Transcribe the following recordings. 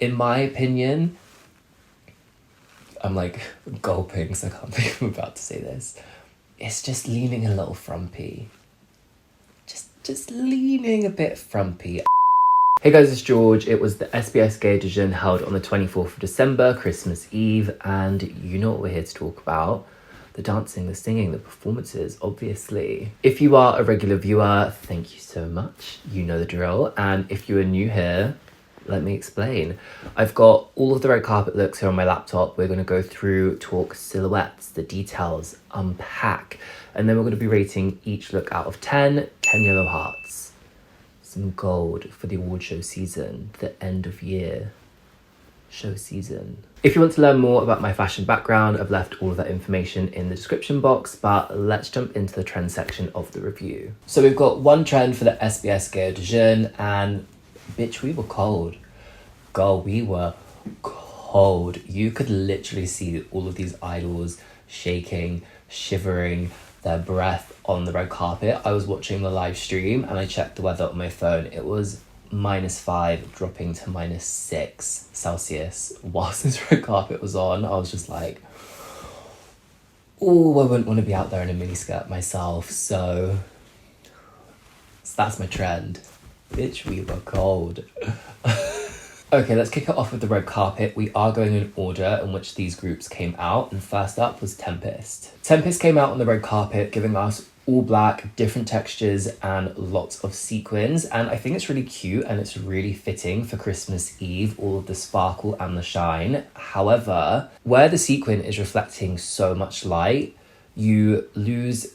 in my opinion, I'm like gulping, so I can't believe I'm about to say this. It's just leaning a little frumpy. Just leaning a bit frumpy. Hey guys, it's George. It was the SBS Gayo Daejun held on the 24th of December, Christmas Eve, and you know what we're here to talk about. The dancing, the singing, the performances, obviously. If you are a regular viewer, thank you so much. You know the drill. And if you are new here, let me explain. I've got all of the red carpet looks here on my laptop. We're going to go through, talk silhouettes, the details, unpack, and then we're going to be rating each look out of 10 yellow hearts. Some gold for the award show season, the end of year show season. If you want to learn more about my fashion background, I've left all of that information in the description box, but let's jump into the trend section of the review. So we've got one trend for the SBS Gayo Daejun, and bitch, we were cold. Girl, we were cold. You could literally see all of these idols shaking, shivering, their breath on the red carpet. I was watching the live stream and I checked the weather on my phone. It was -5 dropping to -6 Celsius whilst this red carpet was on. I was just like, oh, I wouldn't want to be out there in a miniskirt myself. So that's my trend. Bitch, we were cold. Okay, let's kick it off with the red carpet. We are going in order in which these groups came out, and first up was Tempest. Tempest came out on the red carpet, giving us all black, different textures, and lots of sequins, and I think it's really cute and it's really fitting for Christmas Eve, all of the sparkle and the shine. However, where the sequin is reflecting so much light, you lose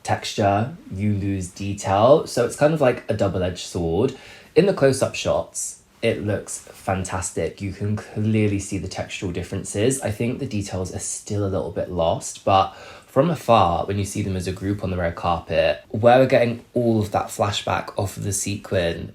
texture, you lose detail, so it's kind of like a double-edged sword. In the close-up shots, it looks fantastic. You can clearly see the textural differences. I think the details are still a little bit lost, but from afar, when you see them as a group on the red carpet, where we're getting all of that flashback off of the sequin,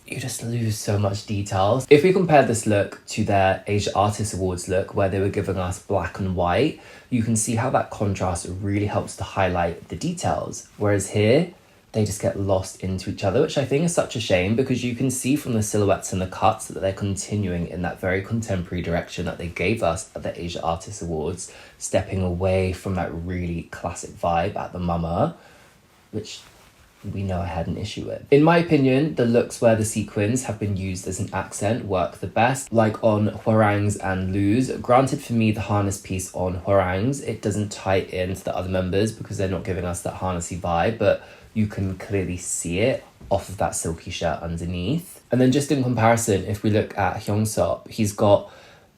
you just lose so much details. If we compare this look to their Asia Artist Awards look, where they were giving us black and white, you can see how that contrast really helps to highlight the details. Whereas here, they just get lost into each other, which I think is such a shame because you can see from the silhouettes and the cuts that they're continuing in that very contemporary direction that they gave us at the Asia Artist Awards, stepping away from that really classic vibe at the Mama, which we know I had an issue with. In my opinion, the looks where the sequins have been used as an accent work the best, like on Hwarang's and Lu's. Granted, for me, the harness piece on Hwarang's, it doesn't tie in to the other members because they're not giving us that harnessy vibe, but you can clearly see it off of that silky shirt underneath. And then just in comparison, if we look at Hyungsop, he's got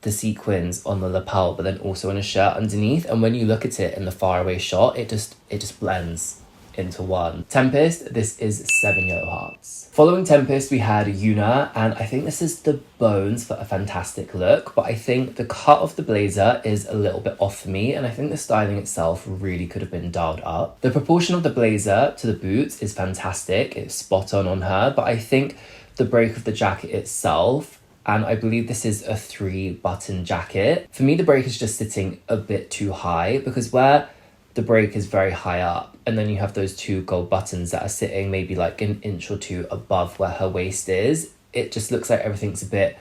the sequins on the lapel, but then also in a shirt underneath. And when you look at it in the faraway shot, it just blends into one. Tempest, this is 7 yellow hearts. Following Tempest, we had Youna, and I think this is the bones for a fantastic look, but I think the cut of the blazer is a little bit off for me, and I think the styling itself really could have been dialed up. The proportion of the blazer to the boots is fantastic, it's spot on her, but I think the break of the jacket itself, and I believe this is a 3-button jacket, for me the break is just sitting a bit too high, because where the break is very high up, and then you have those 2 gold buttons that are sitting maybe like an inch or 2 above where her waist is. It just looks like everything's a bit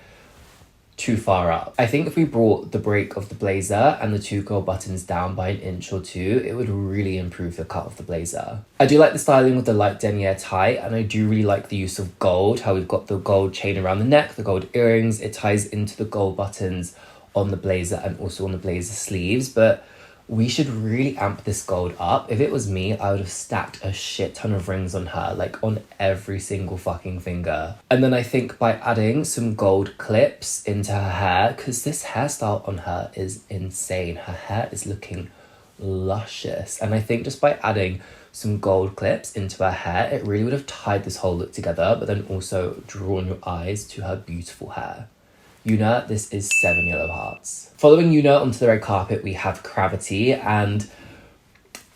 too far up. I think if we brought the break of the blazer and the 2 gold buttons down by an inch or 2, it would really improve the cut of the blazer. I do like the styling with the light denier tie, and I do really like the use of gold, how we've got the gold chain around the neck, the gold earrings, it ties into the gold buttons on the blazer and also on the blazer sleeves, but we should really amp this gold up. If it was me, I would have stacked a shit ton of rings on her, like on every single fucking finger. And then I think by adding some gold clips into her hair, because this hairstyle on her is insane. Her hair is looking luscious. And I think just by adding some gold clips into her hair, it really would have tied this whole look together, but then also drawn your eyes to her beautiful hair. Youna, this is 7 yellow hearts. Following Youna onto the red carpet, we have Cravity, and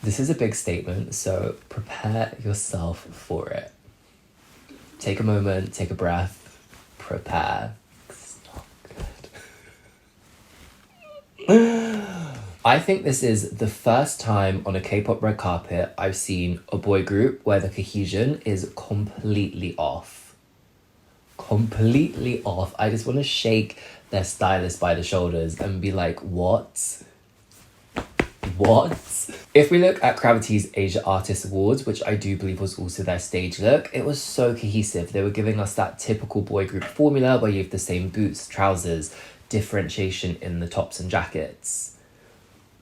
this is a big statement, so prepare yourself for it. Take a moment, take a breath, prepare. It's not good. I think this is the first time on a K-pop red carpet I've seen a boy group where the cohesion is completely off. completely off. I just want to shake their stylist by the shoulders and be like, what? What? If we look at Gravity's Asia Artist Awards, which I do believe was also their stage look, it was so cohesive. They were giving us that typical boy group formula where you have the same boots, trousers, differentiation in the tops and jackets.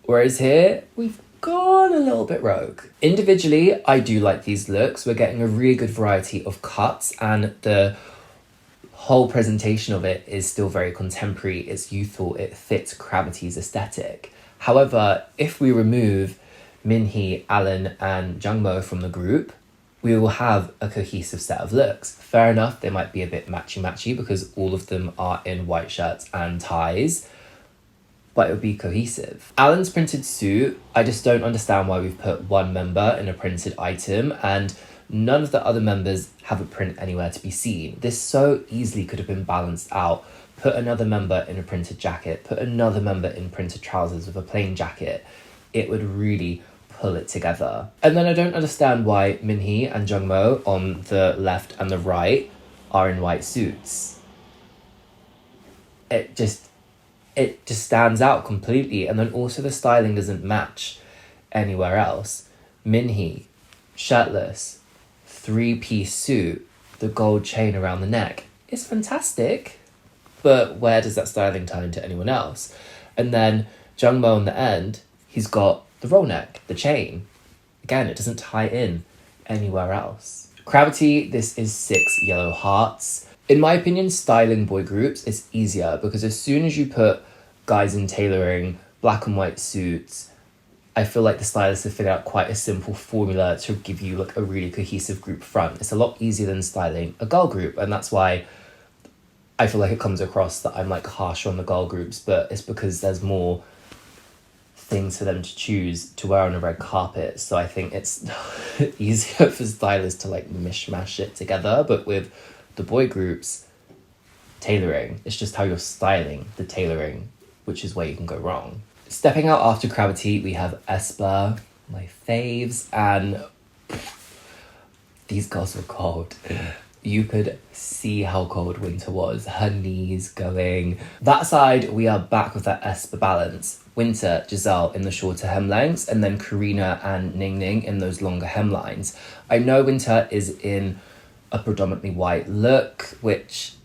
Whereas here, we've gone a little bit rogue. Individually, I do like these looks. We're getting a really good variety of cuts, and the whole presentation of it is still very contemporary. It's youthful. It fits Gravity's aesthetic. However, if we remove Minhee, Alan and Jungmo from the group, we will have a cohesive set of looks. Fair enough, they might be a bit matchy-matchy because all of them are in white shirts and ties, but it would be cohesive. Alan's printed suit, I just don't understand why we've put one member in a printed item and none of the other members have a print anywhere to be seen. This so easily could have been balanced out. Put another member in a printed jacket, put another member in printed trousers with a plain jacket. It would really pull it together. And then I don't understand why Minhee and Jungmo on the left and the right are in white suits. It just stands out completely. And then also the styling doesn't match anywhere else. Minhee, shirtless, 3-piece suit, the gold chain around the neck. It's fantastic. But where does that styling tie into anyone else? And then Jungmo on the end, he's got the roll neck, the chain. Again, it doesn't tie in anywhere else. Cravity, this is 6 yellow hearts. In my opinion, styling boy groups is easier because as soon as you put guys in tailoring, black and white suits, I feel like the stylists have figured out quite a simple formula to give you like a really cohesive group front. It's a lot easier than styling a girl group, and that's why I feel like it comes across that I'm like harsh on the girl groups, but it's because there's more things for them to choose to wear on a red carpet. So I think it's easier for stylists to like mishmash it together. But with the boy groups, tailoring, it's just how you're styling the tailoring, which is where you can go wrong. Stepping out after Cravity, we have aespa, my faves, and these girls were cold. You could see how cold Winter was. Her knees going. That side, we are back with that aespa balance. Winter, Giselle in the shorter hem lengths, and then Karina and Ning Ning in those longer hemlines. I know Winter is in a predominantly white look, which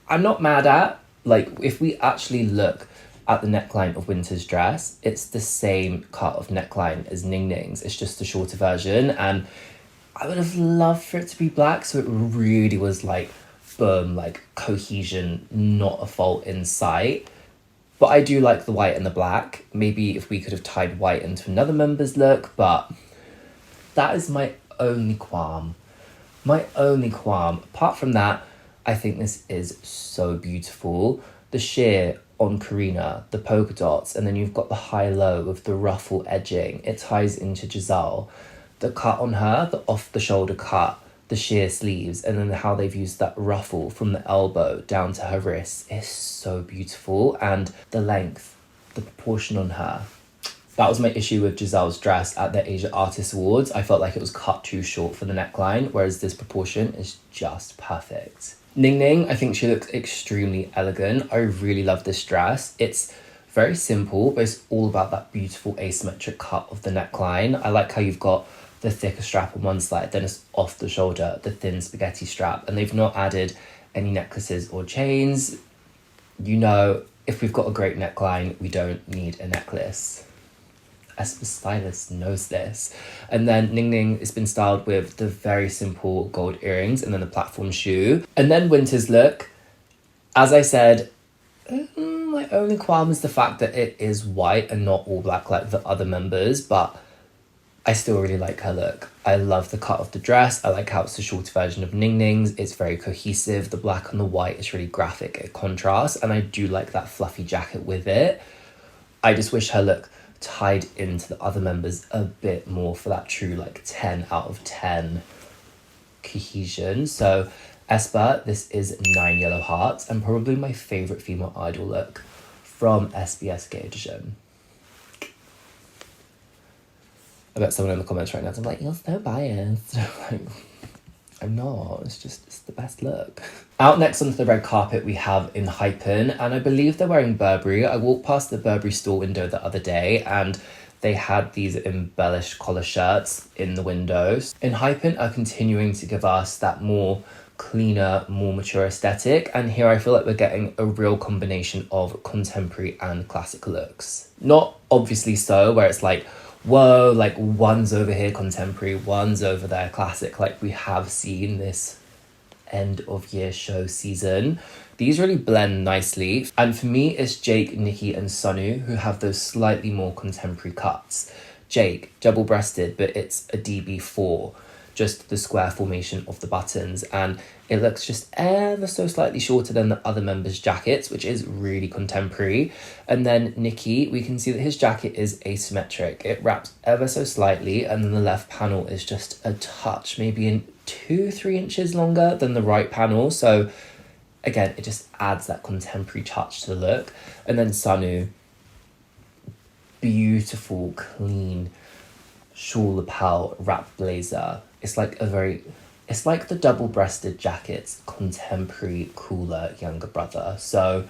I'm not mad at. Like, if we actually look at the neckline of Winter's dress, it's the same cut of neckline as Ning Ning's. It's just a shorter version, and I would have loved for it to be black, so it really was like, boom, like cohesion, not a fault in sight. But I do like the white and the black. Maybe if we could have tied white into another member's look, but that is my only qualm. My only qualm. Apart from that, I think this is so beautiful. The sheer on Karina, the polka dots, and then you've got the high-low with the ruffle edging. It ties into Giselle. The cut on her, the off-the-shoulder cut, the sheer sleeves, and then how they've used that ruffle from the elbow down to her wrist is so beautiful. And the length, the proportion on her. That was my issue with Giselle's dress at the Asia Artist Awards. I felt like it was cut too short for the neckline, whereas this proportion is just perfect. Ning Ning, I think she looks extremely elegant. I really love this dress. It's very simple, but it's all about that beautiful asymmetric cut of the neckline. I like how you've got the thicker strap on one side, then it's off the shoulder, the thin spaghetti strap, and they've not added any necklaces or chains. You know, if we've got a great neckline, we don't need a necklace. aespa stylist knows this. And then Ning Ning has been styled with the very simple gold earrings and then the platform shoe. And then Winter's look, as I said, my only qualm is the fact that it is white and not all black like the other members, but I still really like her look. I love the cut of the dress. I like how it's a shorter version of Ning Ning's. It's very cohesive. The black and the white is really graphic. It contrasts, and I do like that fluffy jacket with it. I just wish her look tied into the other members a bit more for that true like 10 out of 10 cohesion. So aespa, this is 9 yellow hearts, and probably my favourite female idol look from SBS Gayo Daejun. I bet someone in the comments right now is like, you're so biased. Like, I'm not. It's the best look. Out next onto the red carpet, we have Enhypen, and I believe they're wearing Burberry. I walked past the Burberry store window the other day, and they had these embellished collar shirts in the windows. Enhypen are continuing to give us that more cleaner, more mature aesthetic, and here I feel like we're getting a real combination of contemporary and classic looks. Not obviously so, where it's like, whoa, like one's over here contemporary, one's over there classic, like we have seen this end of year show season. These really blend nicely, and for me it's Jake, Nicki and Sunwoo who have those slightly more contemporary cuts. Jake, double-breasted, but it's a DB4, just the square formation of the buttons, and it looks just ever so slightly shorter than the other members' jackets, which is really contemporary. And then Nicki, we can see that his jacket is asymmetric. It wraps ever so slightly, and then the left panel is just a touch, maybe in 2-3 inches longer than the right panel. So again, it just adds that contemporary touch to the look. And then Sunwoo, beautiful, clean shawl lapel wrap blazer. It's like the double-breasted jacket's contemporary, cooler younger brother. So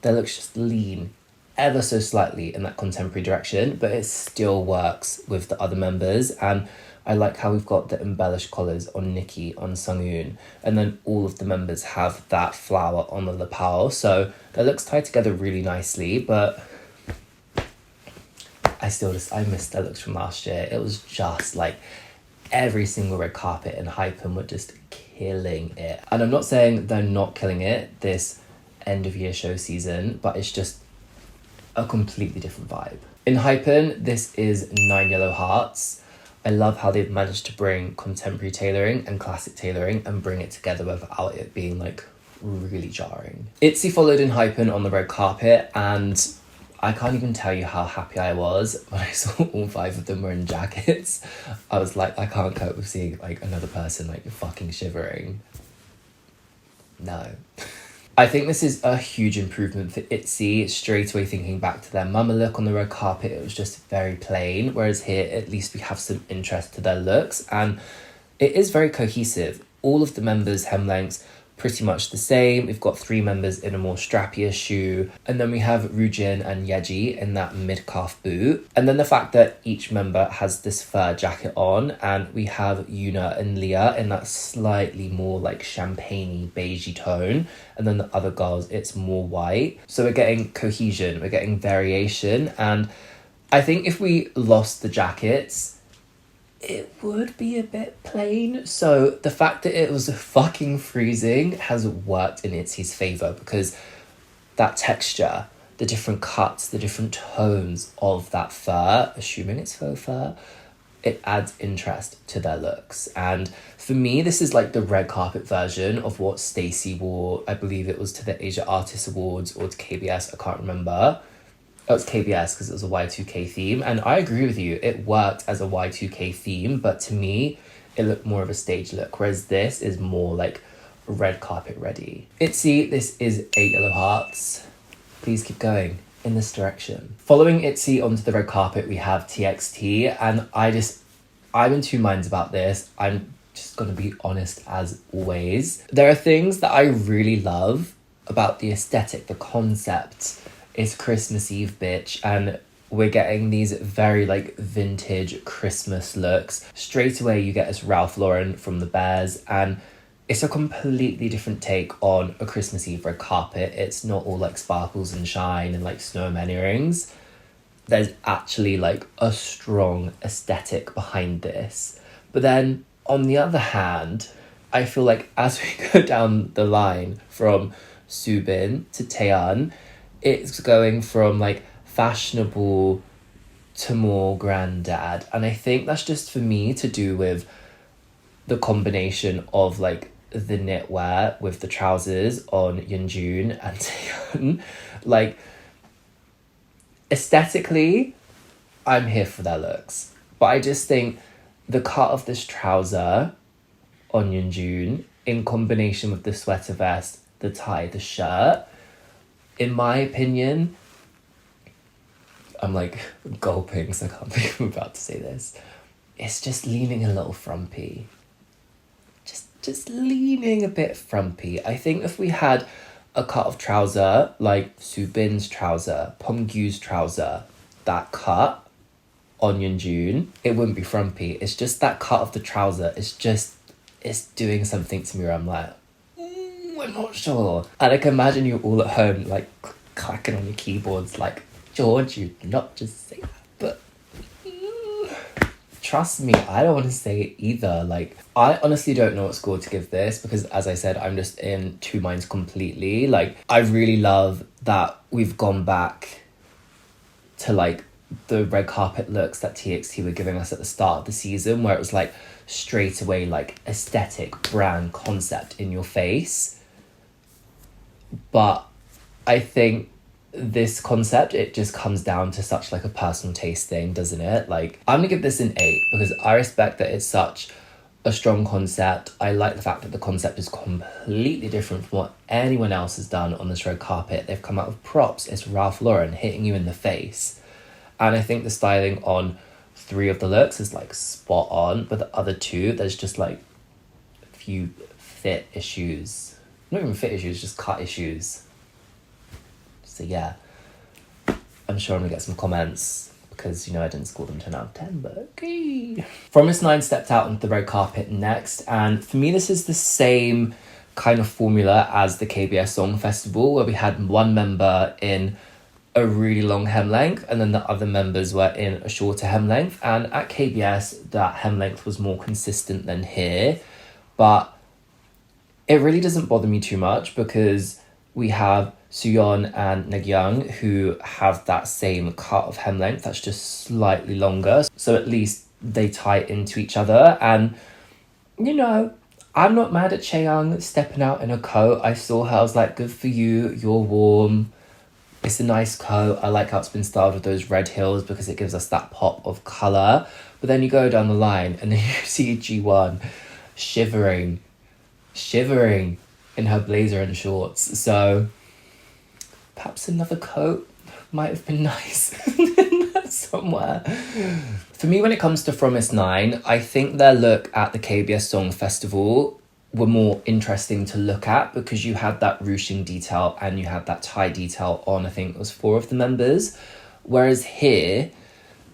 that looks just lean ever so slightly in that contemporary direction, but it still works with the other members. And I like how we've got the embellished collars on Nicki, on Sunwoo, and then all of the members have that flower on the lapel. So that looks tied together really nicely, but I missed their looks from last year. It was just like every single red carpet and Enhypen were just killing it. And I'm not saying they're not killing it this end of year show season, but it's just a completely different vibe. In Enhypen, this is 9 Yellow Hearts. I love how they've managed to bring contemporary tailoring and classic tailoring and bring it together without it being like really jarring. Itzy followed Enhypen on the red carpet, and I can't even tell you how happy I was when I saw all 5 of them wearing jackets. I was like, I can't cope with seeing like another person like fucking shivering. No. I think this is a huge improvement for Itzy. Straight away thinking back to their mama look on the red carpet, it was just very plain, whereas here at least we have some interest to their looks, and it is very cohesive. All of the members' hem lengths pretty much the same. We've got 3 members in a more strappier shoe, and then we have Yujin and Yeji in that mid-calf boot. And then the fact that each member has this fur jacket on, and we have Yoona and Leah in that slightly more like champagne-y beigey tone, and then the other girls it's more white. So we're getting cohesion, we're getting variation, and I think if we lost the jackets, it would be a bit plain. So the fact that it was fucking freezing has worked in Itzy's favour, because that texture, the different cuts, the different tones of that fur, assuming it's faux fur, it adds interest to their looks. And for me, this is like the red carpet version of what Stacey wore. I believe it was to the Asia Artist Awards or to KBS, I can't remember. Oh, it's KBS because it was a Y2K theme. And I agree with you, it worked as a Y2K theme, but to me, it looked more of a stage look, whereas this is more like red carpet ready. Itzy, this is 8 Yellow Hearts. Please keep going in this direction. Following Itzy onto the red carpet, we have TXT, and I'm in 2 minds about this. I'm just gonna be honest as always. There are things that I really love about the aesthetic, the concept. It's Christmas Eve, bitch, and we're getting these very like vintage Christmas looks. Straight away you get this Ralph Lauren from the Bears, and it's a completely different take on a Christmas Eve red carpet. It's not all like sparkles and shine and like snowman earrings. There's actually like a strong aesthetic behind this. But then on the other hand, I feel like as we go down the line from Subin to Taeyeon, it's going from like fashionable to more granddad. And I think that's just for me to do with the combination of like the knitwear with the trousers on Yeonjun and Taeyeon. Like aesthetically, I'm here for their looks. But I just think the cut of this trouser on Yeonjun in combination with the sweater vest, the tie, the shirt, in my opinion, I'm like gulping, so I can't believe I'm about to say this. It's just leaning a little frumpy. Just just leaning a bit frumpy. I think if we had a cut of trouser, like Subin's trouser, Pyeonggyu's trouser, that cut on Yeonjun, it wouldn't be frumpy. It's just that cut of the trouser. It's doing something to me where I'm like, I'm not sure. And I can imagine you all at home, like, clacking on your keyboards, like, George, you did not just say that. But trust me, I don't want to say it either. Like, I honestly don't know what score to give this because, as I said, I'm just in two minds completely. Like, I really love that we've gone back to, like, the red carpet looks that TXT were giving us at the start of the season, where it was, like, straight away, like, aesthetic, brand, concept in your face. But I think this concept, it just comes down to such like a personal taste thing, doesn't it? Like, I'm gonna give this an 8 because I respect that it's such a strong concept. I like the fact that the concept is completely different from what anyone else has done on this red carpet. They've come out with props. It's Ralph Lauren hitting you in the face. And I think the styling on 3 of the looks is like spot on, but the other 2, there's just like a few fit issues. Not even fit issues, just cut issues. So yeah, I'm sure I'm gonna get some comments because, you know, I didn't score them 10 out of 10, but okay. Fromis 9 stepped out onto the red carpet next, and for me this is the same kind of formula as the KBS Song Festival, where we had one member in a really long hem length and then the other members were in a shorter hem length. And at KBS, that hem length was more consistent than here, but it really doesn't bother me too much because we have Suyeon and Nagyang who have that same cut of hem length that's just slightly longer. So at least they tie into each other. And, you know, I'm not mad at Chaeyoung stepping out in a coat. I saw her, I was like, good for you, you're warm. It's a nice coat. I like how it's been styled with those red heels because it gives us that pop of colour. But then you go down the line and then you see G1 shivering in her blazer and shorts. So perhaps another coat might have been nice somewhere. For me, when it comes to Fromis 9, I think their look at the KBS Song Festival were more interesting to look at because you had that ruching detail and you had that tie detail on, I think it was 4 of the members. Whereas here,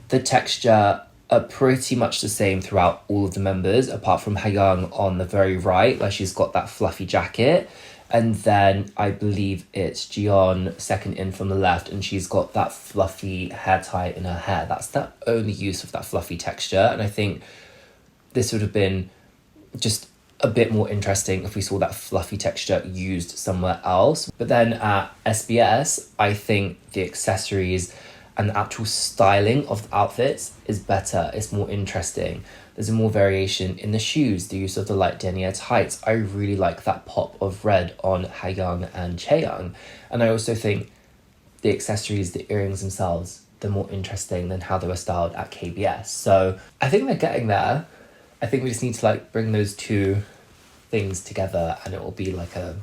the texture are pretty much the same throughout all of the members, apart from Hayoung on the very right, where she's got that fluffy jacket. And then I believe it's Jiyeon second in from the left, and she's got that fluffy hair tie in her hair. That's the only use of that fluffy texture. And I think this would have been just a bit more interesting if we saw that fluffy texture used somewhere else. But then at SBS, I think the accessories and the actual styling of the outfits is better. It's more interesting. There's more variation in the shoes, the use of the light denier tights. I really like that pop of red on Hayoung and Chaeyoung. And I also think the accessories, the earrings themselves, they're more interesting than how they were styled at KBS. So I think they're getting there. I think we just need to like bring those two things together and it will be like a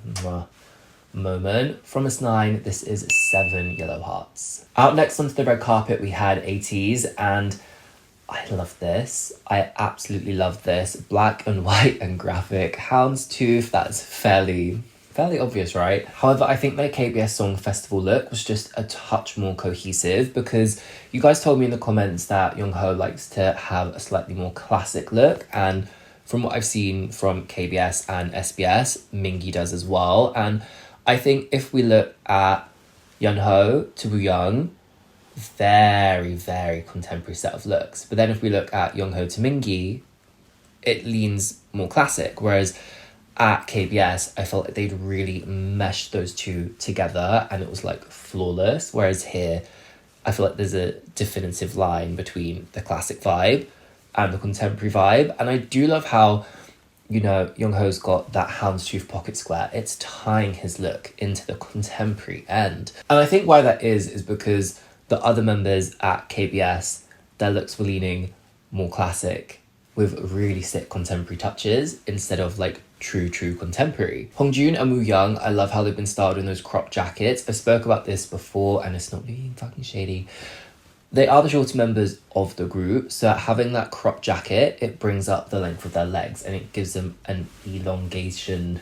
moment. Fromis 9, this is 7 yellow hearts. Out next onto the red carpet, we had ATEEZ, and I love this. I absolutely love this. Black and white and graphic. Houndstooth, that's fairly obvious, right? However, I think their KBS Song Festival look was just a touch more cohesive because you guys told me in the comments that Younha likes to have a slightly more classic look, and from what I've seen from KBS and SBS, Mingi does as well. And I think if we look at Younha to Wooyoung, very, very contemporary set of looks. But then if we look at Younha to Mingi, it leans more classic. Whereas at KBS, I felt like they'd really meshed those two together and it was like flawless. Whereas here, I feel like there's a definitive line between the classic vibe and the contemporary vibe. And I do love how, you know, Youngho's got that houndstooth pocket square. It's tying his look into the contemporary end. And I think why that is because the other members at KBS, their looks were leaning more classic with really sick contemporary touches instead of like true contemporary. Hongjoon and Wooyoung, I love how they've been styled in those crop jackets. I spoke about this before and it's not being fucking shady. They are the shorter members of the group, so having that crop jacket, it brings up the length of their legs and it gives them an elongation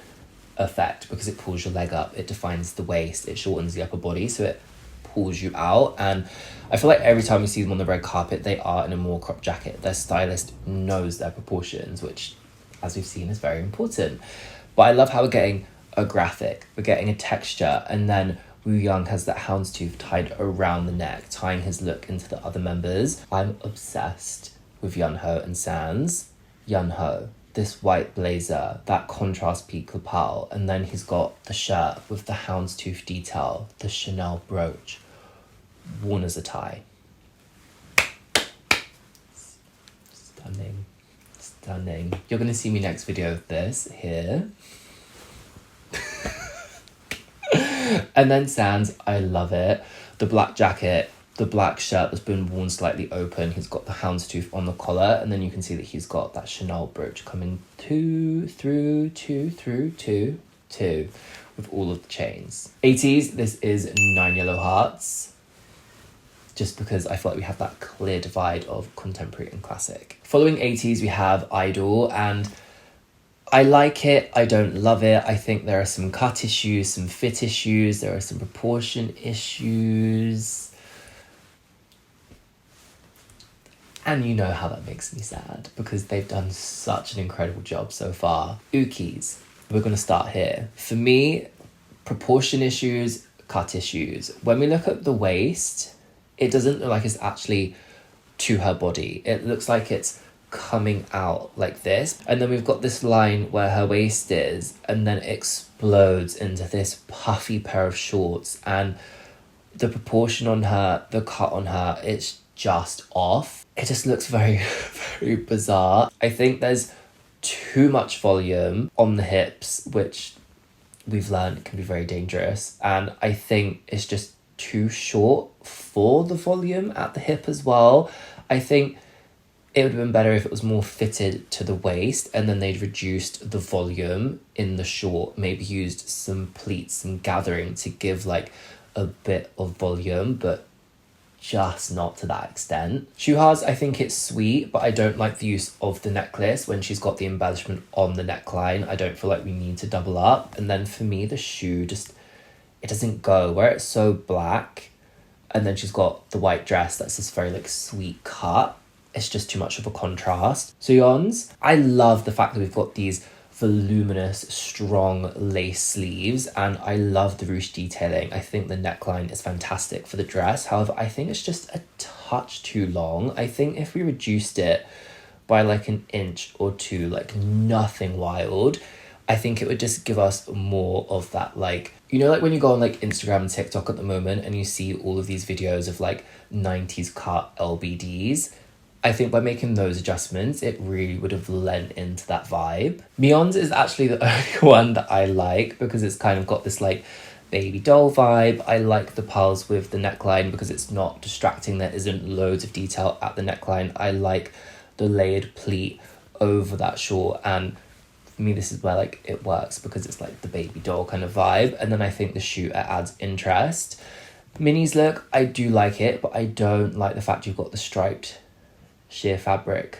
effect because it pulls your leg up, it defines the waist, it shortens the upper body, so it pulls you out. And I feel like every time you see them on the red carpet, they are in a more crop jacket. Their stylist knows their proportions, which, as we've seen, is very important. But I love how we're getting a graphic, we're getting a texture, and then Wooyoung has that houndstooth tied around the neck, tying his look into the other members. I'm obsessed with Younha and Sans. Younha, this white blazer, that contrast peak lapel, and then he's got the shirt with the houndstooth detail, the Chanel brooch, worn as a tie. Stunning. Stunning. You're going to see me next video of this here. And then Sans, I love it. The black jacket, the black shirt that's been worn slightly open. He's got the houndstooth on the collar, and then you can see that he's got that Chanel brooch coming through, with all of the chains. ATEEZ, this is 9 Yellow Hearts, just because I feel like we have that clear divide of contemporary and classic. Following ATEEZ, we have I-DLE, and I like it, I don't love it. I think there are some cut issues, some fit issues, there are some proportion issues. And you know how that makes me sad, because they've done such an incredible job so far. Uki's, we're going to start here. For me, proportion issues, cut issues. When we look at the waist, it doesn't look like it's actually to her body. It looks like it's coming out like this, and then we've got this line where her waist is, and then it explodes into this puffy pair of shorts, and the proportion on her, the cut on her, it's just off. It just looks very very bizarre. I think there's too much volume on the hips, which we've learned can be very dangerous, and I think it's just too short for the volume at the hip as well. I think it would have been better if it was more fitted to the waist, and then they'd reduced the volume in the short, maybe used some pleats and gathering to give like a bit of volume, but just not to that extent. Shuha's, I think it's sweet, but I don't like the use of the necklace when she's got the embellishment on the neckline. I don't feel like we need to double up. And then for me, the shoe just, it doesn't go where it's so black, and then she's got the white dress that's this very like sweet cut. It's just too much of a contrast. So Yeon's, I love the fact that we've got these voluminous, strong lace sleeves, and I love the ruche detailing. I think the neckline is fantastic for the dress. However, I think it's just a touch too long. I think if we reduced it by like an inch or two, like nothing wild, I think it would just give us more of that, like, you know, like when you go on like Instagram and TikTok at the moment and you see all of these videos of like 90s cut LBDs, I think by making those adjustments, it really would have lent into that vibe. Mion's is actually the only one that I like because it's kind of got this like baby doll vibe. I like the pearls with the neckline because it's not distracting. There isn't loads of detail at the neckline. I like the layered pleat over that short, and for me this is where like it works because it's like the baby doll kind of vibe. And then I think the shoe, it adds interest. Minnie's look, I do like it, but I don't like the fact you've got the striped sheer fabric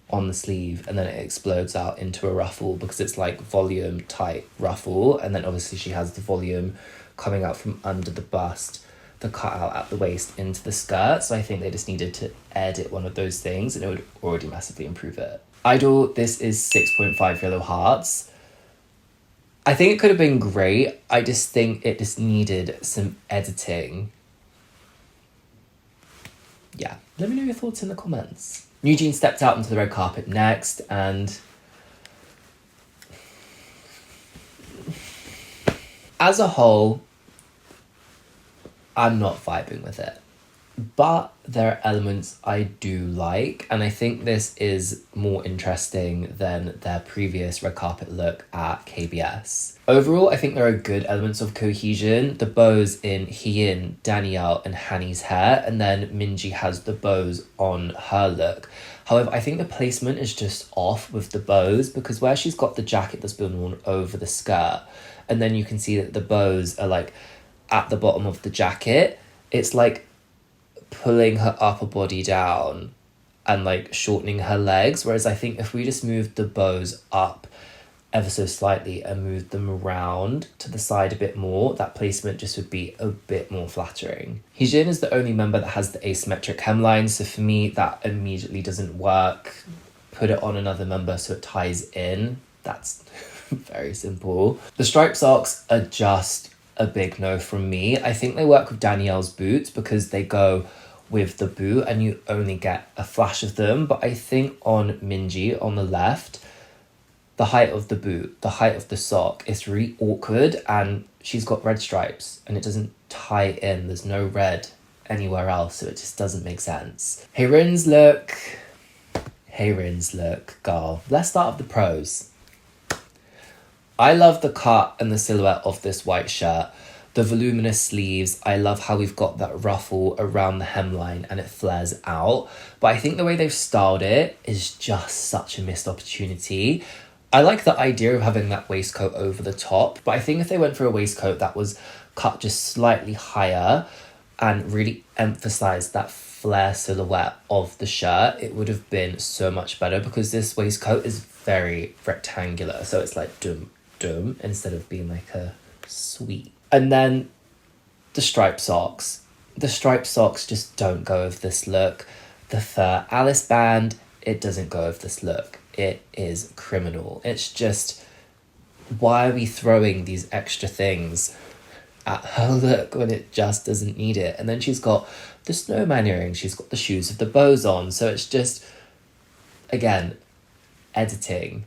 on the sleeve and then it explodes out into a ruffle because it's like volume tight ruffle, and then obviously she has the volume coming out from under the bust, the cutout at the waist into the skirt. So I think they just needed to edit one of those things and it would already massively improve it. I-DLE, this is 6.5 Yellow Hearts. I think it could have been great. I just think it just needed some editing. Yeah, let me know your thoughts in the comments. NewJeans stepped out onto the red carpet next, and as a whole, I'm not vibing with it. But there are elements I do like, and I think this is more interesting than their previous red carpet look at KBS. Overall, I think there are good elements of cohesion. The bows in Hyun, Danielle, and Hanny's hair, and then Minji has the bows on her look. However, I think the placement is just off with the bows, because where she's got the jacket that's been worn over the skirt, and then you can see that the bows are like at the bottom of the jacket, it's like pulling her upper body down and like shortening her legs. Whereas I think if we just moved the bows up ever so slightly and moved them around to the side a bit more, that placement just would be a bit more flattering. Yujin is the only member that has the asymmetric hemline, so for me that immediately doesn't work. Put it on another member so it ties in. That's very simple. The striped socks are just a big no from me. I think they work with Danielle's boots because they go with the boot and you only get a flash of them. But I think on Minji, on the left, the height of the boot, the height of the sock is really awkward, and she's got red stripes and it doesn't tie in. There's no red anywhere else, so it just doesn't make sense. Haerin's look, girl. Let's start with the pros. I love the cut and the silhouette of this white shirt. The voluminous sleeves, I love how we've got that ruffle around the hemline and it flares out. But I think the way they've styled it is just such a missed opportunity. I like the idea of having that waistcoat over the top, but I think if they went for a waistcoat that was cut just slightly higher and really emphasised that flare silhouette of the shirt, it would have been so much better, because this waistcoat is very rectangular. So it's like dum dum instead of being like a sweep. And then the striped socks. The striped socks just don't go with this look. The fur Alice band, it doesn't go with this look. It is criminal. It's just, why are we throwing these extra things at her look when it just doesn't need it? And then she's got the snowman earring, she's got the shoes with the bows on. So it's just, again, editing.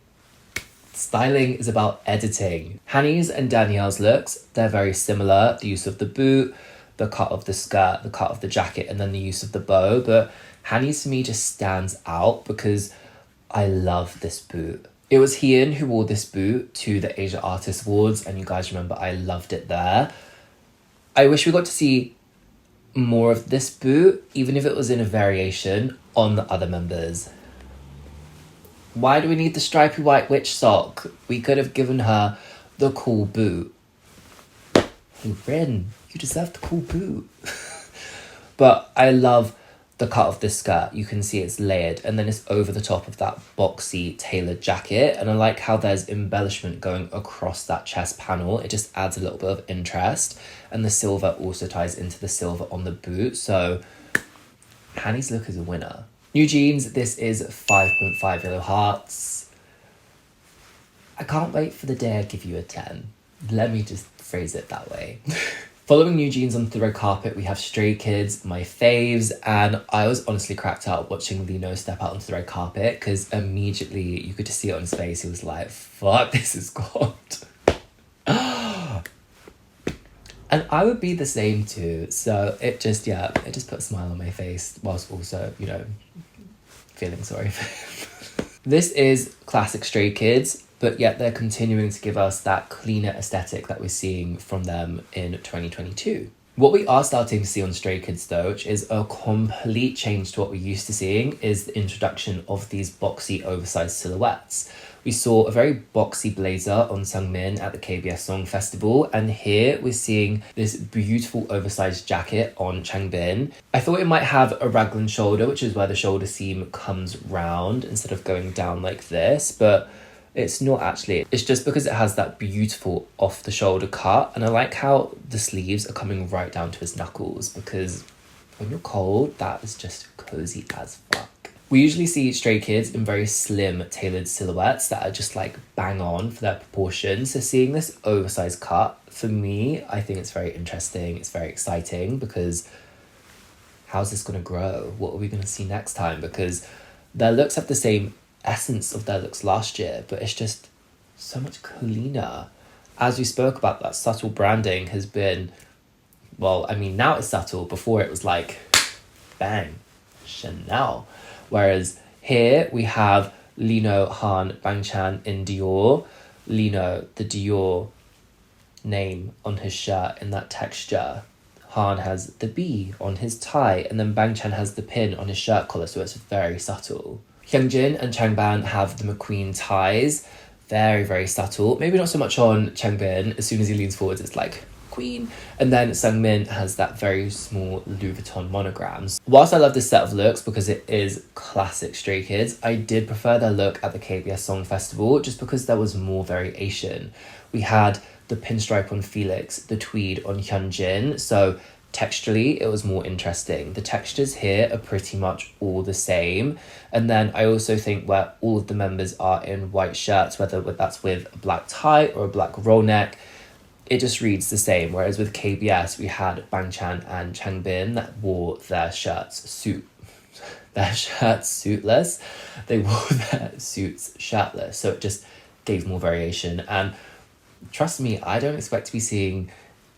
Styling is about editing. Hanny's and Danielle's looks, they're very similar. The use of the boot, the cut of the skirt, the cut of the jacket, and then the use of the bow. But Hanny's for me just stands out because I love this boot. It was Hyun who wore this boot to the Asia Artist Awards, and you guys remember I loved it there. I wish we got to see more of this boot, even if it was in a variation, on the other members. Why do we need the stripy white witch sock? We could have given her the cool boot. Hey Rin, you deserve the cool boot. But I love the cut of this skirt. You can see it's layered and then it's over the top of that boxy tailored jacket, and I like how there's embellishment going across that chest panel. It just adds a little bit of interest, and the silver also ties into the silver on the boot. So Hanny's look is a winner. NewJeans, this is 5.5 yellow hearts. I can't wait for the day I give you a 10. Let me just phrase it that way. Following NewJeans onto the red carpet, we have Stray Kids, my faves, and I was honestly cracked out watching Lino step out onto the red carpet, because immediately you could just see it on his face. He was like, fuck, this is God. And I would be the same too. So it just put a smile on my face, whilst also, you know, feeling sorry for him. This is classic Stray Kids, but yet they're continuing to give us that cleaner aesthetic that we're seeing from them in 2022. What we are starting to see on Stray Kids though, which is a complete change to what we're used to seeing, is the introduction of these boxy oversized silhouettes. We saw a very boxy blazer on Sungmin at the KBS Song Festival, and here we're seeing this beautiful oversized jacket on Changbin. I thought it might have a raglan shoulder, which is where the shoulder seam comes round instead of going down like this, but it's not actually. It's just because it has that beautiful off the shoulder cut, and I like how the sleeves are coming right down to his knuckles, because when you're cold, that is just cozy as fuck. We usually see Stray Kids in very slim, tailored silhouettes that are just like bang on for their proportions. So seeing this oversized cut, for me, I think it's very interesting. It's very exciting, because how's this going to grow? What are we going to see next time? Because their looks have the same essence of their looks last year, but it's just so much cleaner. As we spoke about, that subtle branding has been, well, I mean, now it's subtle. Before it was like, bang, Chanel. Whereas here we have Lino, Han, Bangchan in Dior. Lino, the Dior name on his shirt in that texture. Han has the B on his tie, and then Bangchan has the pin on his shirt collar, so it's very subtle. Hyunjin and Changbin have the McQueen ties. Very, very subtle. Maybe not so much on Changbin. As soon as he leans forwards, it's like, queen. And then Sungmin has that very small Louis Vuitton monograms. Whilst I love this set of looks because it is classic Stray Kids, I did prefer their look at the KBS Song Festival just because there was more variation. We had the pinstripe on Felix, the tweed on Hyunjin, so texturally it was more interesting. The textures here are pretty much all the same. And then I also think where all of the members are in white shirts, whether that's with a black tie or a black roll neck, it just reads the same. Whereas with KBS, we had Bangchan and Changbin that wore their shirts suitless. They wore their suits shirtless. So it just gave more variation. And trust me, I don't expect to be seeing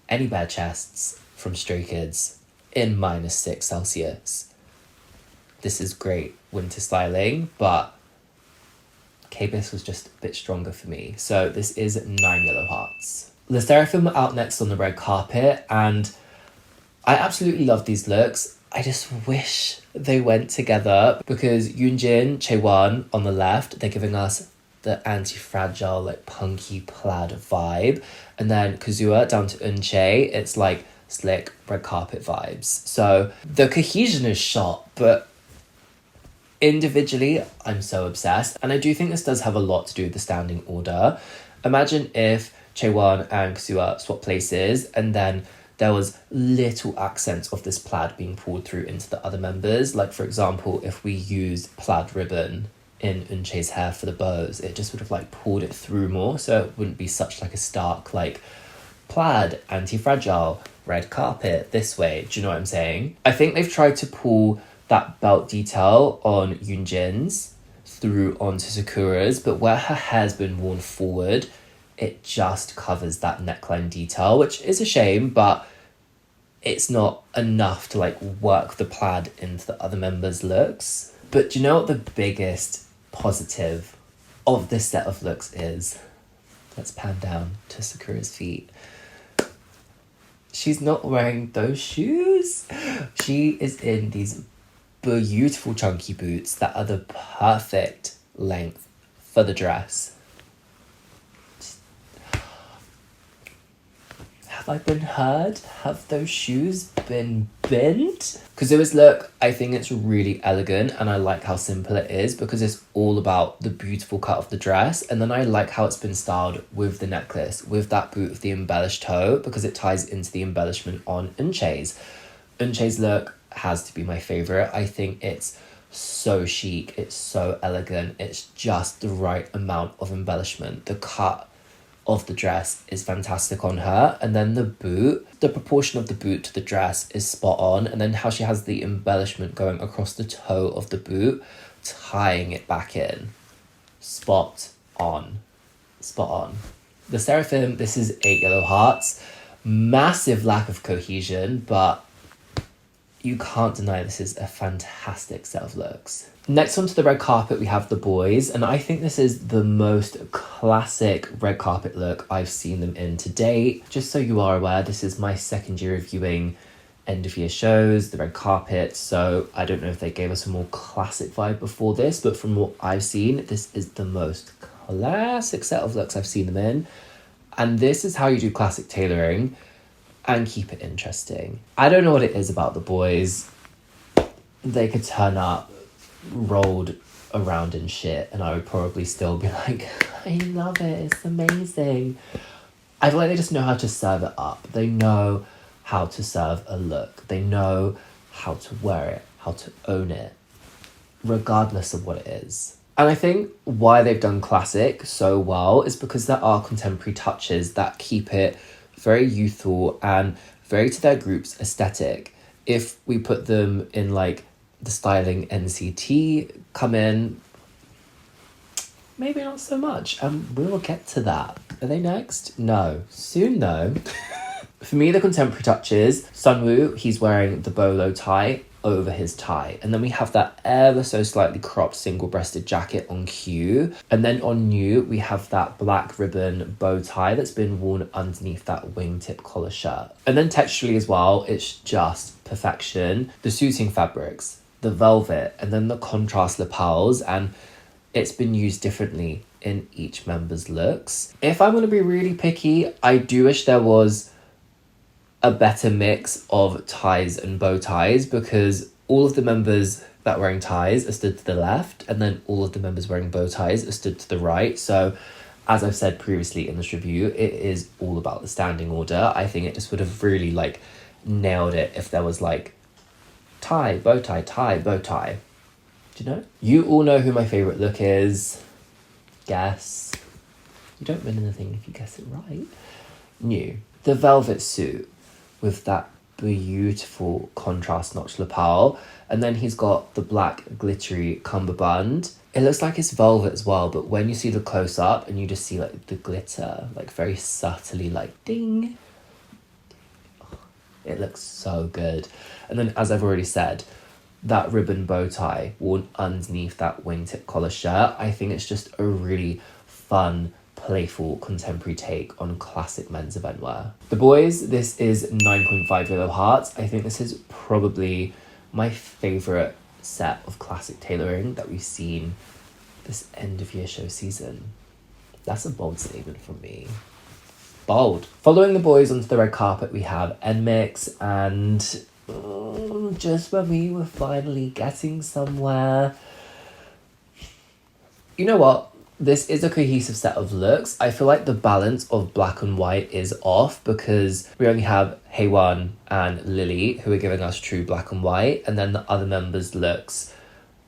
any bare chests from Stray Kids in -6 Celsius. This is great winter styling, but KBS was just a bit stronger for me. So this is 9 Yellow Hearts. The SSERAFIM were out next on the red carpet, and I absolutely love these looks. I just wish they went together because Yoonjin, Chaewon on the left, they're giving us the anti-fragile, like punky plaid vibe. And then Kazuha down to Eunchae, it's like slick red carpet vibes. So the cohesion is shot, but individually, I'm so obsessed. And I do think this does have a lot to do with the standing order. Imagine if Chaewon and Kazuha swap places and then there was little accents of this plaid being pulled through into the other members. Like, for example, if we used plaid ribbon in Eunchae's hair for the bows, it just would have like pulled it through more, so it wouldn't be such like a stark like plaid, anti-fragile, red carpet this way. Do you know what I'm saying? I think they've tried to pull that belt detail on Yoonjin's through onto Sakura's, but where her hair's been worn forward, it just covers that neckline detail, which is a shame, but it's not enough to like work the plaid into the other members' looks. But do you know what the biggest positive of this set of looks is? Let's pan down to Sakura's feet. She's not wearing those shoes. She is in these beautiful chunky boots that are the perfect length for the dress. Have I been heard? Have those shoes been binned? Kazuha's look, I think it's really elegant and I like how simple it is because it's all about the beautiful cut of the dress, and then I like how it's been styled with the necklace, with that boot of the embellished toe, because it ties into the embellishment on Eunchae's. Eunchae's look has to be my favourite. I think it's so chic, it's so elegant, it's just the right amount of embellishment. The cut of the dress is fantastic on her, and then the boot, the proportion of the boot to the dress is spot on, and then how she has the embellishment going across the toe of the boot, tying it back in. Spot on. The SSERAFIM, this is 8 Yellow Hearts. Massive lack of cohesion, but you can't deny this is a fantastic set of looks. Next onto the red carpet, we have the Boyz, and I think this is the most classic red carpet look I've seen them in to date. Just so you are aware, this is my second year reviewing end of year shows, the red carpet, so I don't know if they gave us a more classic vibe before this, but from what I've seen, this is the most classic set of looks I've seen them in. And this is how you do classic tailoring and keep it interesting. I don't know what it is about the Boyz. They could turn up rolled around in shit and I would probably still be like, I love it, it's amazing. I feel like they just know how to serve it up. They know how to serve a look. They know how to wear it, how to own it, regardless of what it is. And I think why they've done classic so well is because there are contemporary touches that keep it very youthful and very to their group's aesthetic. If we put them in like the styling NCT come in, maybe not so much. We will get to that. Are they next? No. Soon though. For me, the contemporary touches, Sunwoo, he's wearing the bolo tie over his tie. And then we have that ever so slightly cropped single-breasted jacket on Q. And then on New, we have that black ribbon bow tie that's been worn underneath that wingtip collar shirt. And then texturally as well, it's just perfection. The suiting fabrics, the velvet, and then the contrast lapels, and it's been used differently in each member's looks. If I'm going to be really picky, I do wish there was a better mix of ties and bow ties, because all of the members that are wearing ties are stood to the left, and then all of the members wearing bow ties are stood to the right. So as I've said previously in this review, it is all about the standing order. I think it just would have really like nailed it if there was like tie, bow tie, bow tie. Do you know? You all know who my favourite look is. Guess. You don't win anything if you guess it right. New. The velvet suit with that beautiful contrast notch lapel, and then he's got the black glittery cummerbund. It looks like it's velvet as well, but when you see the close up and you just see like the glitter, like very subtly, like ding, it looks so good. And then, as I've already said, that ribbon bow tie worn underneath that wingtip collar shirt, I think it's just a really fun, playful, contemporary take on classic men's event wear. The Boyz, this is 9.5 yellow hearts. I think this is probably my favourite set of classic tailoring that we've seen this end of year show season. That's a bold statement from me. Bold. Following the Boyz onto the red carpet, we have NMIXX, and just when we were finally getting somewhere. You know what? This is a cohesive set of looks. I feel like the balance of black and white is off because we only have Haewon and Lily who are giving us true black and white, and then the other members' looks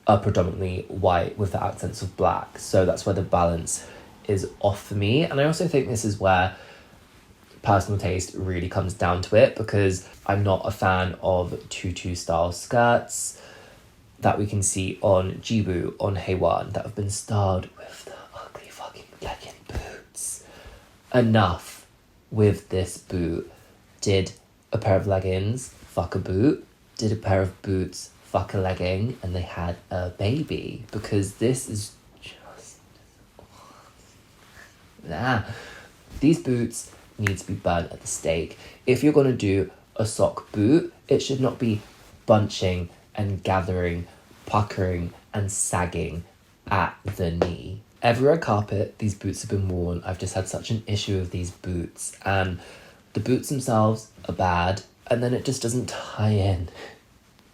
are predominantly white with the accents of black. So that's where the balance is off for me. And I also think this is where personal taste really comes down to it, because I'm not a fan of tutu style skirts that we can see on Jiwoo, on Haewon, that have been styled with the ugly fucking legging boots. Enough with this boot. Did a pair of leggings fuck a boot? Did a pair of boots fuck a legging? And they had a baby, because this is just... These boots need to be burnt at the stake. If you're going to do a sock boot, it should not be bunching and gathering, puckering and sagging at the knee. Every red carpet these boots have been worn, I've just had such an issue with these boots, and the boots themselves are bad, and then it just doesn't tie in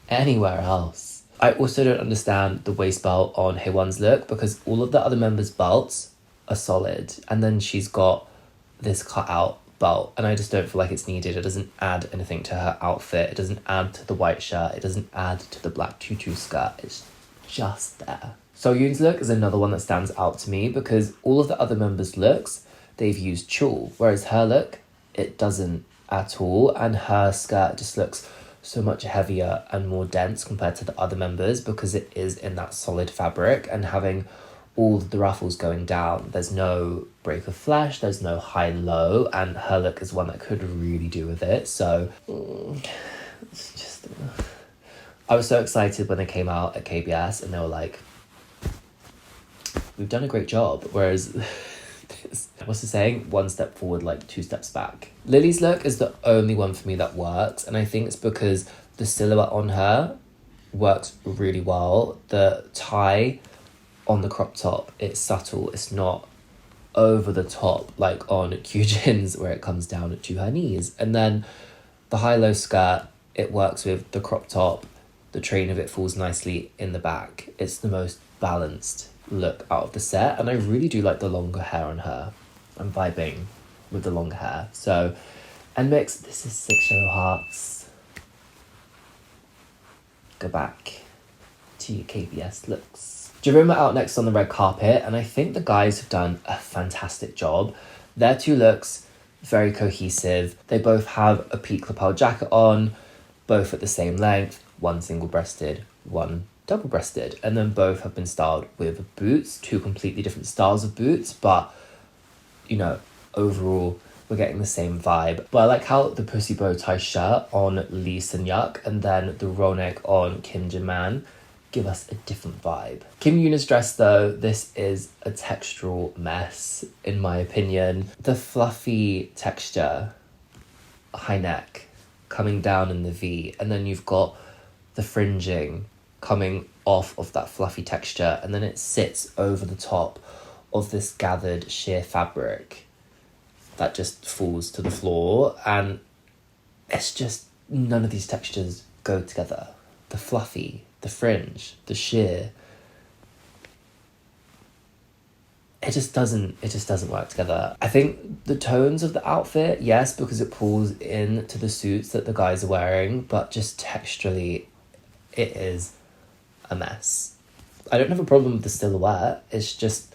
anywhere else. I also don't understand the waist belt on Haewon's look, because all of the other members' belts are solid, and then she's got this cut out belt, and I just don't feel like it's needed. It doesn't add anything to her outfit. It doesn't add to the white shirt. It doesn't add to the black tutu skirt. It's just there. So Yoon's look is another one that stands out to me, because all of the other members' looks, they've used tulle, whereas her look, it doesn't at all, and her skirt just looks so much heavier and more dense compared to the other members, because it is in that solid fabric, and having all the ruffles going down, there's no break of flesh, there's no high-low, and her look is one that could really do with it. So it's just I was so excited when they came out at KBS and they were like, we've done a great job, whereas this, what's the saying, one step forward like two steps back. Lily's look is the only one for me that works, and I think it's because the silhouette on her works really well. The tie on the crop top, it's subtle, it's not over the top like on Yujin's where it comes down to her knees. And then the high-low skirt, it works with the crop top, the train of it falls nicely in the back. It's the most balanced look out of the set, and I really do like the longer hair on her. I'm vibing with the long hair. So NMIXX, this is 6 yellow hearts. Go back to your KBS looks. Jerome are out next on the red carpet, and I think the guys have done a fantastic job. Their two looks, very cohesive. They both have a peak lapel jacket on, both at the same length, one single-breasted, one double-breasted, and then both have been styled with boots, two completely different styles of boots, but, you know, overall, we're getting the same vibe. But I like how the pussy bow tie shirt on Lee Sun-yuk and then the roll neck on Kim Jin-man give us a different vibe. Kim Yoona's dress though, this is a textural mess, in my opinion. The fluffy texture, high neck, coming down in the V, and then you've got the fringing coming off of that fluffy texture, and then it sits over the top of this gathered sheer fabric that just falls to the floor, and it's just none of these textures go together. The fluffy, the fringe, the sheer. It just doesn't work together. I think the tones of the outfit, yes, because it pulls into the suits that the guys are wearing, but just texturally, it is a mess. I don't have a problem with the silhouette. It's just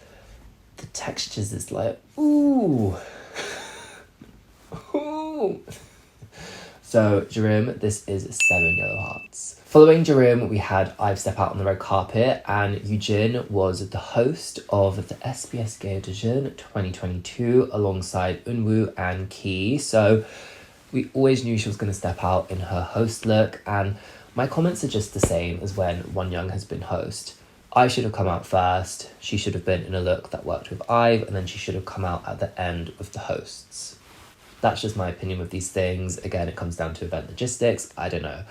the textures is like, ooh. Ooh. So, Jerome, this is 7 yellow hearts. Following Jerome, we had I've Step Out on the red carpet, and Yujin was the host of the SBS Gayo Daejun 2022 alongside Eunwoo and Key. So we always knew she was going to step out in her host look, and my comments are just the same as when Wonyoung has been host. I should have come out first, she should have been in a look that worked with IVE, and then she should have come out at the end with the hosts. That's just my opinion with these things. Again, it comes down to event logistics, I don't know.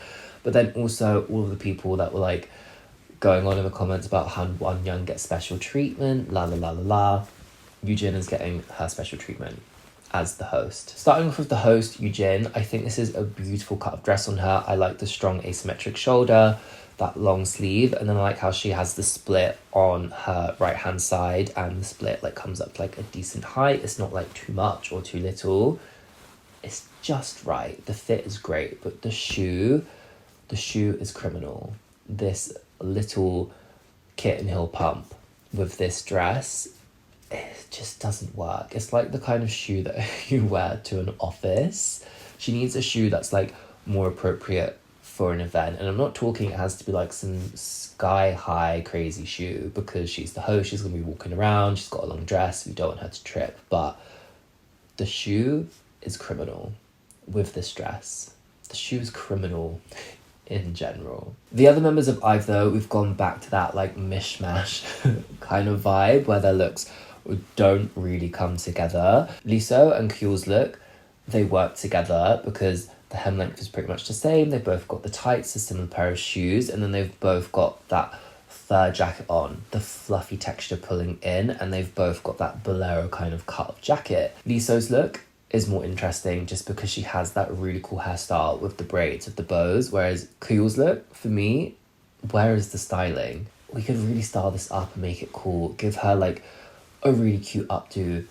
But then also all of the people that were like going on in the comments about how Wonyoung gets special treatment, la la la la la. Yujin is getting her special treatment as the host. Starting off with the host, Yujin, I think this is a beautiful cut of dress on her. I like the strong asymmetric shoulder, that long sleeve, and then I like how she has the split on her right hand side, and the split like comes up to like a decent height. It's not like too much or too little. It's just right. The fit is great, but the shoe is criminal. This little kitten heel pump with this dress, it just doesn't work. It's like the kind of shoe that you wear to an office. She needs a shoe that's like more appropriate for an event. And I'm not talking it has to be like some sky high crazy shoe, because she's the host, she's gonna be walking around, she's got a long dress, we don't want her to trip. But the shoe is criminal with this dress. The shoe is criminal in general. The other members of IVE though, we've gone back to that like mishmash kind of vibe where their looks don't really come together. Liso and Kyul's look, they work together because the hem length is pretty much the same. They've both got the tights, a similar pair of shoes, and then they've both got that fur jacket on, the fluffy texture pulling in, and they've both got that bolero kind of cut of jacket. Liso's look is more interesting just because she has that really cool hairstyle with the braids, with the bows, whereas Kyul's look, for me, where is the styling? We could really style this up and make it cool. Give her like a really cute updo.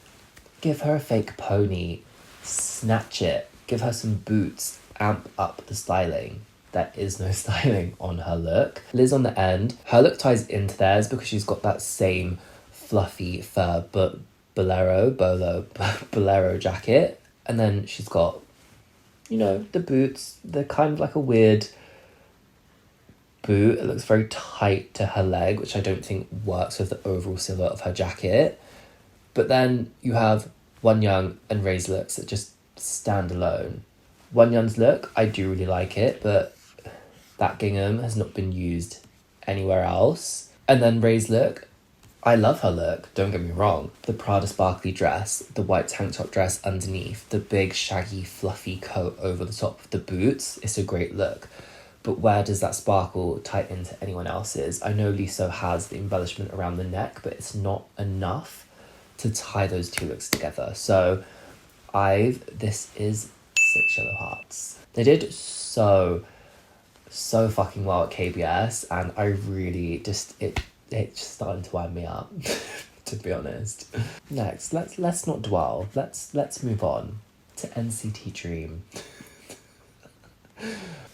Give her a fake pony. Snatch it. Give her some boots. Amp up the styling. There is no styling on her look. Liz on the end, her look ties into theirs because she's got that same fluffy fur bolero jacket, and then she's got, you know, the boots. They're kind of like a weird boot. It looks very tight to her leg, which I don't think works with the overall silhouette of her jacket. But then you have Wonyoung and Ray's looks that just stand alone. Wonyoung's look, I do really like it, but that gingham has not been used anywhere else. And then Ray's look, I love her look, don't get me wrong. The Prada sparkly dress, the white tank top dress underneath, the big shaggy fluffy coat over the top of the boots, it's a great look. But where does that sparkle tie into anyone else's? I know Liso has the embellishment around the neck, but it's not enough to tie those two looks together. So IVE, this is 6 yellow hearts. They did so fucking well at KBS, and I really just, it's just starting to wind me up, to be honest. Next, let's not dwell. Let's move on to NCT Dream.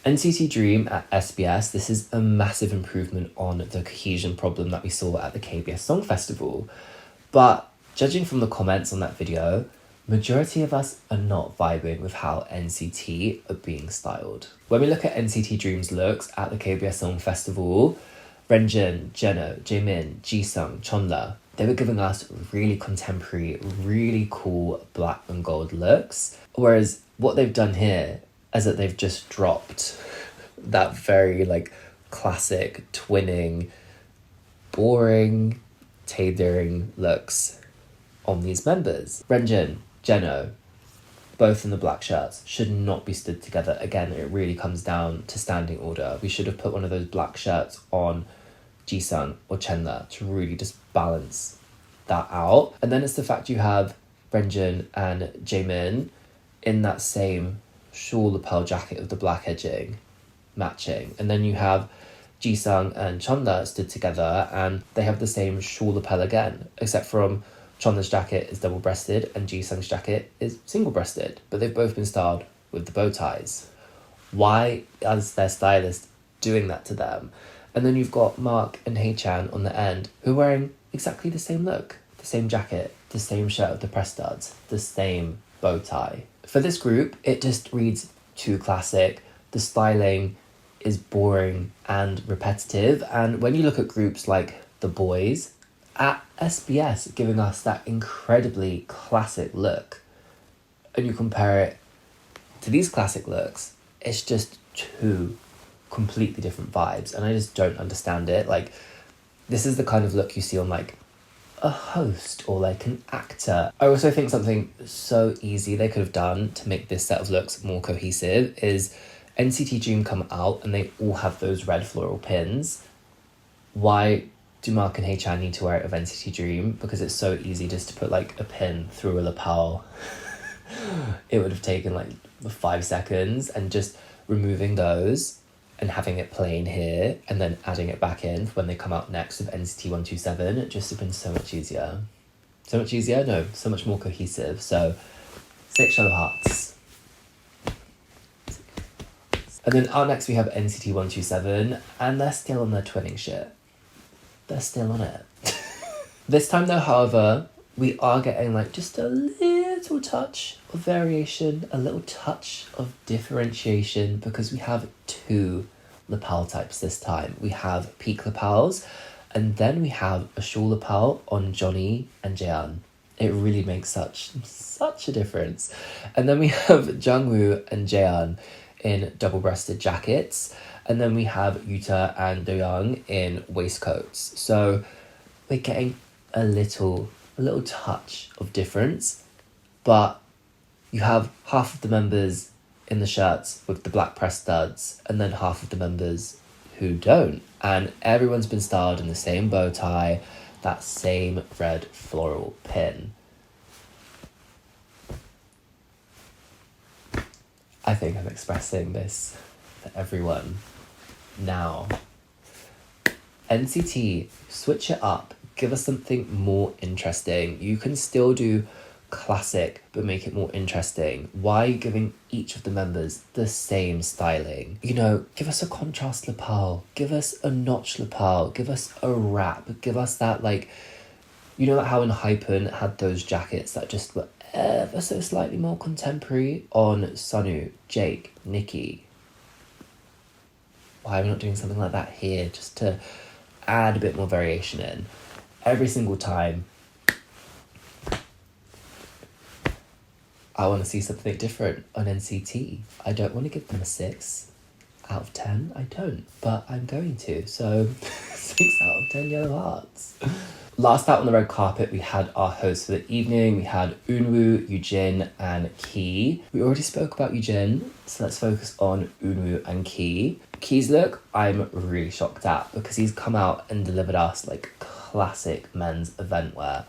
NCT Dream at SBS, this is a massive improvement on the cohesion problem that we saw at the KBS Song Festival. But judging from the comments on that video, majority of us are not vibing with how NCT are being styled. When we look at NCT Dream's looks at the KBS Song Festival, Renjun, Jeno, Jaemin, Jisung, Chonla, they were giving us really contemporary, really cool black and gold looks. Whereas what they've done here is that they've just dropped that very like classic twinning, boring, tailoring looks on these members. Renjun, Jeno, both in the black shirts, should not be stood together. Again, it really comes down to standing order. We should have put one of those black shirts on Jisung or Chenla to really just balance that out. And then it's the fact you have Renjun and Jaemin in that same shawl lapel jacket with the black edging matching. And then you have Jisung and Chonda stood together and they have the same shawl lapel again, except from Chonda's jacket is double-breasted and Jisung's jacket is single-breasted, but they've both been styled with the bow ties. Why is their stylist doing that to them? And then you've got Mark and Haechan on the end who are wearing exactly the same look, the same jacket, the same shirt with the press studs, the same bow tie. For this group, it just reads too classic. The styling is boring and repetitive. And when you look at groups like the Boyz, at SBS giving us that incredibly classic look, and you compare it to these classic looks, it's just two completely different vibes, and I just don't understand it. Like, this is the kind of look you see on like a host or like an actor. I also think something so easy they could have done to make this set of looks more cohesive is NCT Dream come out and they all have those red floral pins. Why do Mark and Haechan need to wear it of NCT Dream? Because it's so easy just to put like a pin through a lapel. It would have taken like 5 seconds, and just removing those and having it plain here and then adding it back in when they come out next with NCT 127, it just have been so much easier. So much easier? No, so much more cohesive. So 6 yellow hearts. And then out next we have NCT 127, and they're still on their twinning shit. They're still on it. This time though, however, we are getting like just a little touch of variation, a little touch of differentiation, because we have 2 lapel types this time. We have peak lapels, and then we have a shawl lapel on Johnny and Jaehyun. It really makes such a difference. And then we have Jungwoo and Jaehyun in double-breasted jackets, and then we have Yuta and Doyoung in waistcoats. So we're getting a little touch of difference, but you have half of the members in the shirts with the black press studs and then half of the members who don't, and everyone's been styled in the same bow tie, that same red floral pin. I think I'm expressing this to everyone now. NCT, switch it up. Give us something more interesting. You can still do classic, but make it more interesting. Why are you giving each of the members the same styling? You know, give us a contrast lapel. Give us a notch lapel. Give us a wrap. Give us that, like, you know how Enhypen had those jackets that just were ever so slightly more contemporary on Sunwoo, Jake, Nikki. Why are we not doing something like that here, just to add a bit more variation in? Every single time, I want to see something different on NCT. I don't want to give them a 6 out of 10. I don't, but I'm going to. So 6 out of 10 yellow hearts. Last out on the red carpet, we had our hosts for the evening. We had Eunwoo, Yujin, and Key. We already spoke about Yujin, so let's focus on Eunwoo and Key. Key's look, I'm really shocked at, because he's come out and delivered us like classic men's event wear.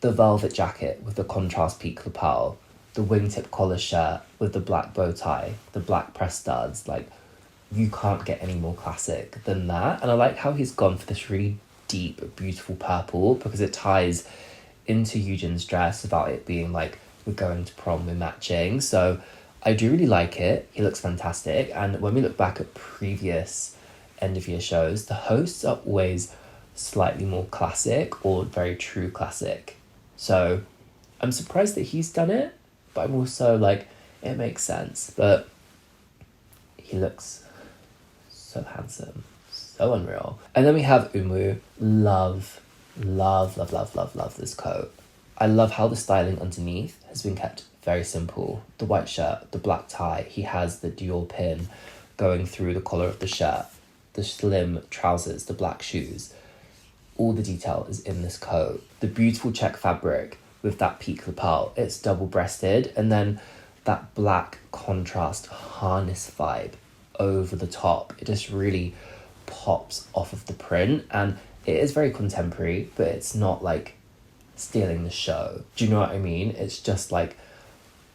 The velvet jacket with the contrast peak lapel, the wingtip collar shirt with the black bow tie, the black press studs. Like, you can't get any more classic than that. And I like how he's gone for this really deep, beautiful purple, because it ties into Yujin's dress without it being like, we're going to prom, we're matching. So I do really like it. He looks fantastic. And when we look back at previous end of year shows, the hosts are always slightly more classic or very true classic. So I'm surprised that he's done it, but I'm also like, it makes sense. But he looks so handsome, so unreal. And then we have Eunwoo. Love this coat. I love how the styling underneath has been kept very simple. The white shirt, the black tie, he has the Dior pin going through the collar of the shirt, the slim trousers, the black shoes. All the detail is in this coat. The beautiful check fabric with that peak lapel, it's double-breasted, and then that black contrast harness vibe over the top. It just really pops off of the print, and it is very contemporary, but it's not like stealing the show. Do you know what I mean? It's just like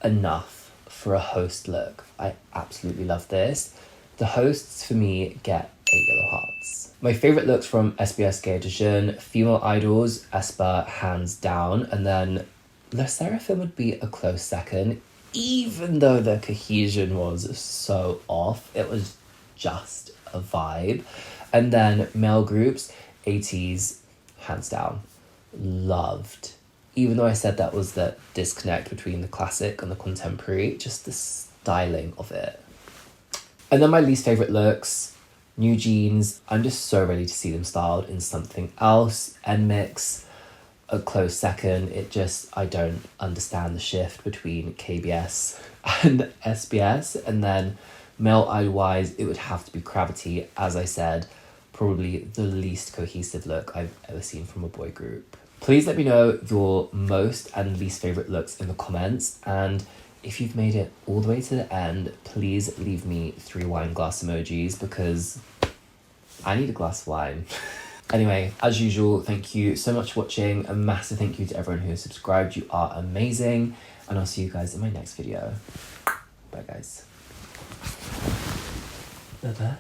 enough for a host look. I absolutely love this. The hosts for me get 8 yellow hearts. My favourite looks from SBS Gayo Daejun, female idols, aespa hands down, and then SSERAFIM would be a close second, even though the cohesion was so off. It was just a vibe. And then male groups, ATEEZ, hands down. Loved. Even though I said that was the disconnect between the classic and the contemporary, just the styling of it. And then my least favourite looks, NewJeans. I'm just so ready to see them styled in something else. NMIXX, a close second. I don't understand the shift between KBS and SBS. And then male idol-wise, it would have to be Cravity. As I said, probably the least cohesive look I've ever seen from a boy group. Please let me know your most and least favourite looks in the comments, and if you've made it all the way to the end, please leave me 3 wine glass emojis because I need a glass of wine. Anyway, as usual, thank you so much for watching. A massive thank you to everyone who has subscribed. You are amazing, and I'll see you guys in my next video. Bye guys. Bye-bye.